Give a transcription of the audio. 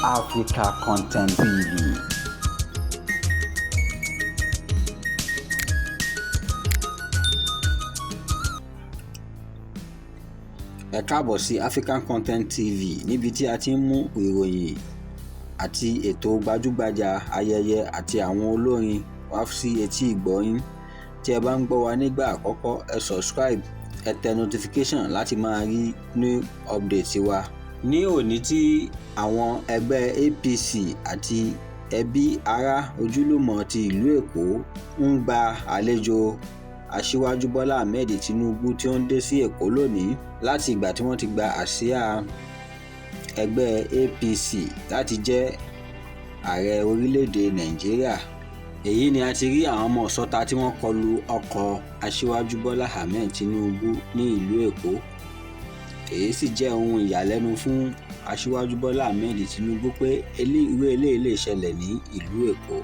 Africa Content TV. Ẹ káàbọ̀ sí African Content TV níbi tí a ti ń mú ìròyìn àti ètò gbajúgbajà ayẹyẹ àti àwọn olórin wá sí etí ìgbọ́yín. Tí ẹ bá ń gbọ́ wa nígbà àkọ́kọ́, ẹ subscribe, ẹ tẹ notification láti máa rí new update wa. Ní òní tí àwọn ẹgbẹ́ APC àti ẹbí ará ojúlùmọ̀ ti ìlú Èkó ń gba àlejò Aṣíwájú Bola Ahmed Tinubu tí ó ń dé sí Èkó lónìí láti ìgbà tí wọ́n ti gba àsíá ẹgbẹ́ APC láti jẹ́ ààrẹ orílẹ̀-èdè Nàìjíríà. Èyí ni a ti rí àwọn ọmọ ọ̀sọ́ta tí wọ́n kọlu ọkọ̀ Aṣíwájú Bola Ahmed Tinubu ní ìlú Èkó. Èyí sì jẹ́ ohun ìyàlẹ́nu fún Aṣíwájú Bola Ahmed Tinubu pé irú eléyìí lè ṣẹlẹ̀ ní ìlú Èkó.